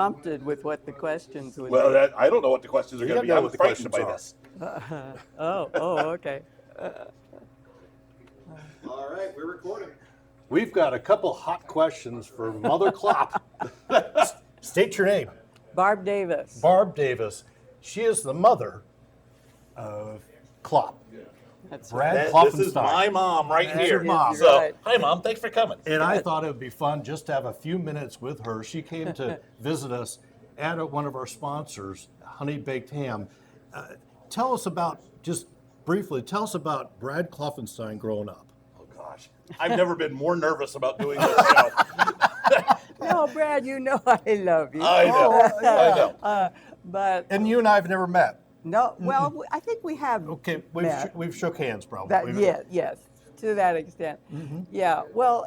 prompted with what the questions would Well, be. I don't know what the questions are going to be. know I'm what the frightened questions by are. this. Okay. All right, we're recording. We've got a couple hot questions for Mother Klop. State your name. Barb Davis. Barb Davis. She is the mother of Klop. That's Brad This is Klopfenstein. my mom right That's here. your mom. So, Right. hi, Mom. Thanks for coming. And I thought it would be fun just to have a few minutes with her. She came to visit us at one of our sponsors, Honey Baked Ham. Tell us about, just briefly, tell us about Brad Klopfenstein growing up. Oh, gosh. I've never been more nervous about doing this show. No, Brad, you know I love you. I know. I know. But And you and I have never met. no, well, I think we have. Okay, met. we've shook hands probably. That, yes, to that extent. Yeah, well,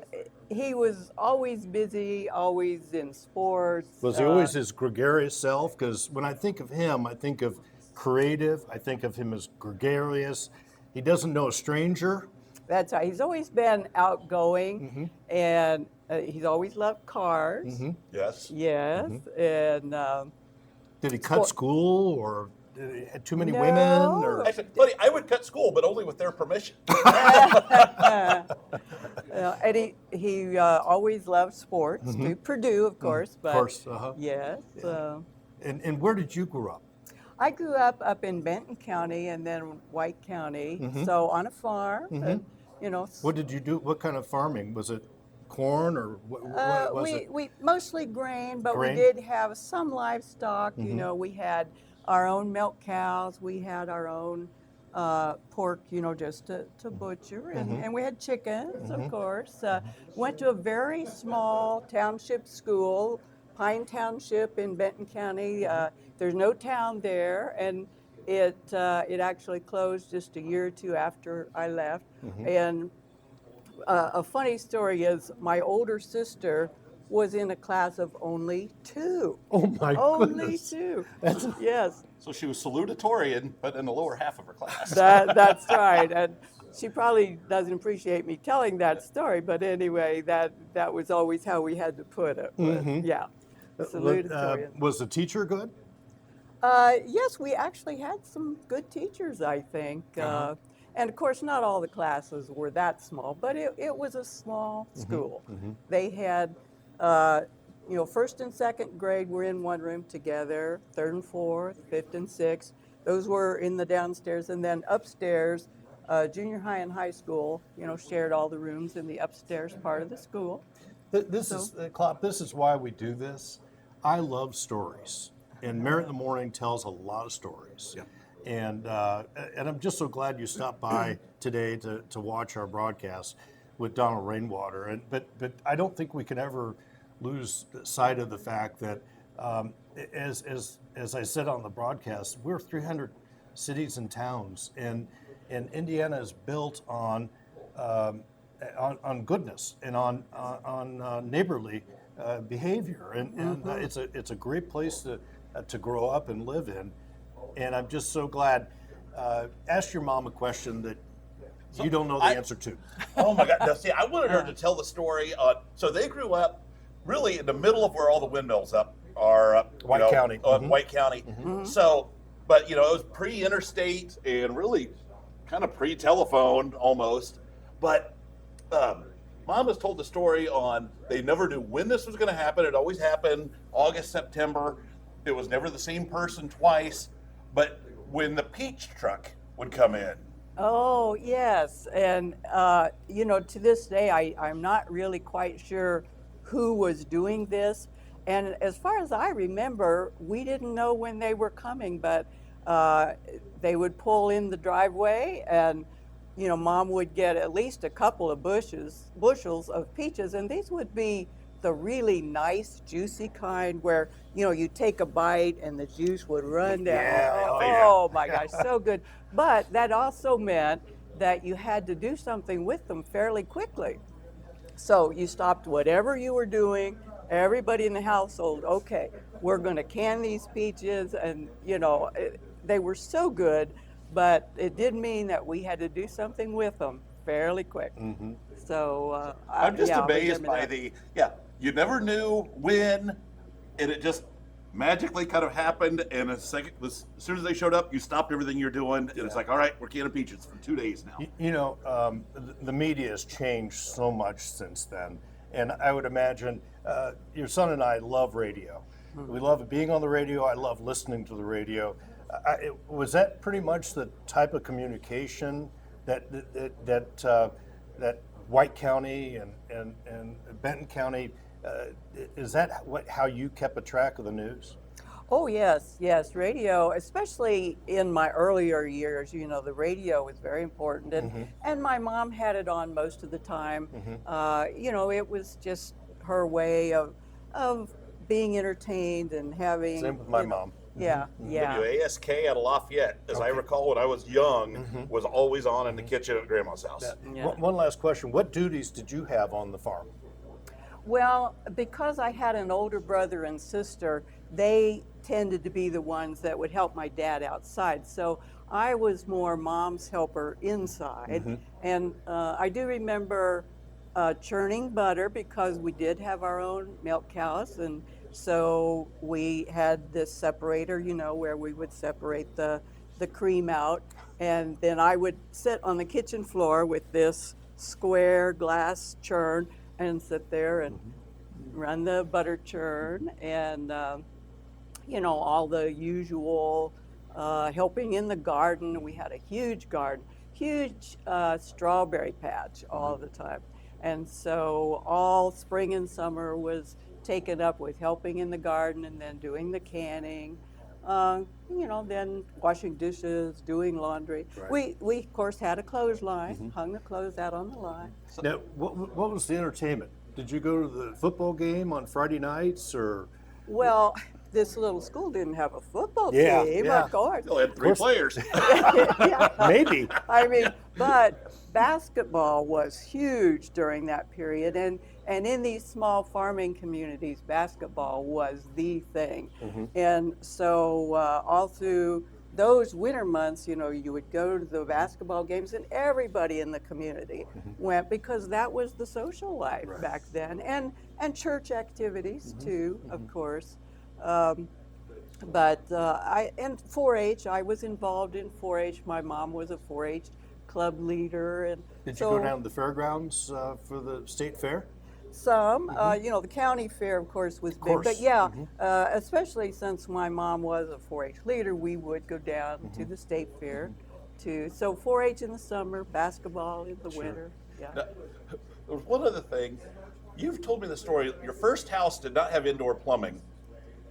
he was always busy, always in sports. Was he always his gregarious self? Because when I think of him, I think of creative. I think of him as gregarious. He doesn't know a stranger. That's right. He's always been outgoing, and he's always loved cars. Yes. Yes, and Did he cut school, or did he had too many women? No. Or Actually, funny, I would cut school, but only with their permission. and he always loved sports. To Purdue, of course, but of course. yes. And where did you grow up? I grew up in Benton County and then White County, so on a farm. And, What did you do? What kind of farming? Was it corn or what was it? we mostly grain, but Grain? we did have some livestock. We had our own milk cows. We had our own pork, just to butcher, and we had chickens, of course. Went to a very small township school, Pine Township in Benton County. There's no town there, and it actually closed just a year or two after I left. And a funny story is my older sister was in a class of only two. Oh my Only goodness! two. Yes, So she was salutatorian, but in the lower half of her class. that's right. And she probably doesn't appreciate me telling that story, but anyway, that was always how we had to put it. But, yeah, salutatorian. Was the teacher good? Yes, we actually had some good teachers, I think. And of course, not all the classes were that small, but it was a small school. They had, first and second grade were in one room together, third and fourth, fifth and sixth. Those were in the downstairs, and then upstairs, junior high and high school, shared all the rooms in the upstairs part of the school. This is Klop. This is why we do this. I love stories, and Merit in the Morning tells a lot of stories. Yeah. And I'm just so glad you stopped by today to watch our broadcast with Donald Rainwater. But I don't think we can ever lose sight of the fact that as I said on the broadcast, we're 300 cities and towns, and Indiana is built on goodness and on neighborly behavior, and it's a great place to grow up and live in. And I'm just so glad. Ask your mom a question that you don't know the answer to. Oh my God! Now, see, I wanted her to tell the story. So they grew up really in the middle of where all the windmills are. White County. White County. So, but it was pre-interstate and really kind of pre-telephone almost. But Mom has told the story on they never knew when this was going to happen. It always happened August, September. It was never the same person twice. But when the peach truck would come in. Oh, yes. And, to this day, I'm not really quite sure who was doing this. And as far as I remember, we didn't know when they were coming, but they would pull in the driveway and, Mom would get at least a couple of bushels of peaches. And these would be the really nice, juicy kind where, you take a bite and the juice would run down. Yeah, Oh my gosh, so good. But that also meant that you had to do something with them fairly quickly. So you stopped whatever you were doing, everybody in the household, okay, we're going to can these peaches. And, they were so good, but it did mean that we had to do something with them fairly quick. So I'm just amazed by you never knew when, and it just magically kind of happened, and as soon as they showed up, you stopped everything you're doing, and it's like, all right, we're canning peaches for 2 days now. The media has changed so much since then, and I would imagine your son and I love radio. We love being on the radio. I love listening to the radio. Was that pretty much the type of communication that White County and Benton County, is that how you kept a track of the news? Oh, yes, yes. Radio, especially in my earlier years, the radio was very important. And my mom had it on most of the time. It was just her way of being entertained and having. Same with my mom. Yeah, yeah. WASK out of Lafayette, as I recall when I was young, was always on in the kitchen at Grandma's house. Yeah. One last question. What duties did you have on the farm? Well, because I had an older brother and sister, they tended to be the ones that would help my dad outside. So I was more mom's helper inside. And I do remember churning butter because we did have our own milk cows. And so we had this separator, where we would separate the cream out. And then I would sit on the kitchen floor with this square glass churn and sit there and run the butter churn and, all the usual helping in the garden. We had a huge garden, huge strawberry patch all the time. And so all spring and summer was taken up with helping in the garden and then doing the canning, then washing dishes, doing laundry. Right. We of course had a clothesline, hung the clothes out on the line. Now, what was the entertainment? Did you go to the football game on Friday nights, or? Well, this little school didn't have a football Yeah, team, yeah. of course. Still had 3 players. Yeah. Maybe. I mean, but basketball was huge during that period, and in these small farming communities, basketball was the thing. And so all through those winter months, you would go to the basketball games, and everybody in the community went because that was the social life back then, and church activities too, of course. But and 4-H, I was involved in 4-H. My mom was a 4-H club leader, and Did you go down to the fairgrounds for the state fair? some. The county fair, of course, was big. But yeah, especially since my mom was a 4-H leader, we would go down to the state fair too. So 4-H in the summer, basketball in the winter. Yeah. Now, there was one other thing. You've told me the story. Your first house did not have indoor plumbing.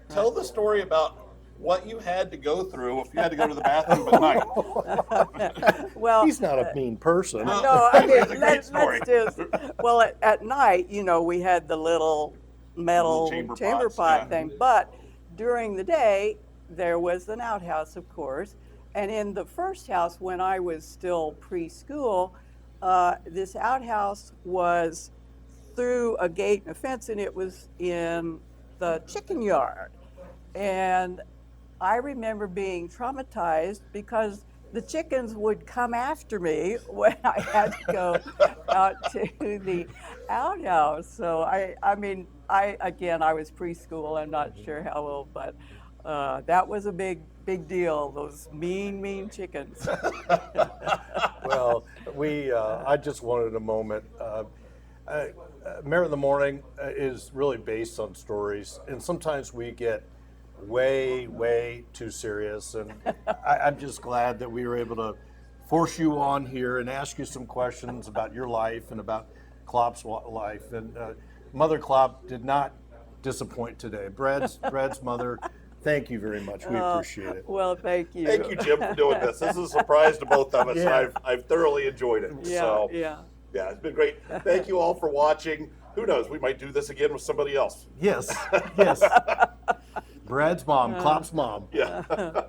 Tell the story about what you had to go through if you had to go to the bathroom at night. Well, He's not a mean person. no, I mean, It's a great story. let's just, well, at night, we had the little metal Little chamber chamber pots, pot yeah. thing, but during the day, there was an outhouse, of course. And in the first house, when I was still preschool, this outhouse was through a gate and a fence, and it was in the chicken yard. And I remember being traumatized because the chickens would come after me when I had to go out to the outhouse. So I was preschool. I'm not sure how old, but that was a big deal. Those mean chickens. Well, I just wanted a moment. Mayor in the Morning is really based on stories, and sometimes we get way too serious, and I'm just glad that we were able to force you on here and ask you some questions about your life and about Klop's life. And Mother Klop did not disappoint today. Brad's mother, thank you very much. We appreciate it. Well, thank you. Thank you, Jim, for doing this. This is a surprise to both of us. Yeah. I've thoroughly enjoyed it. Yeah, Yeah, it's been great. Thank you all for watching. Who knows? We might do this again with somebody else. Yes. Brad's mom, Klop's mom. Yeah.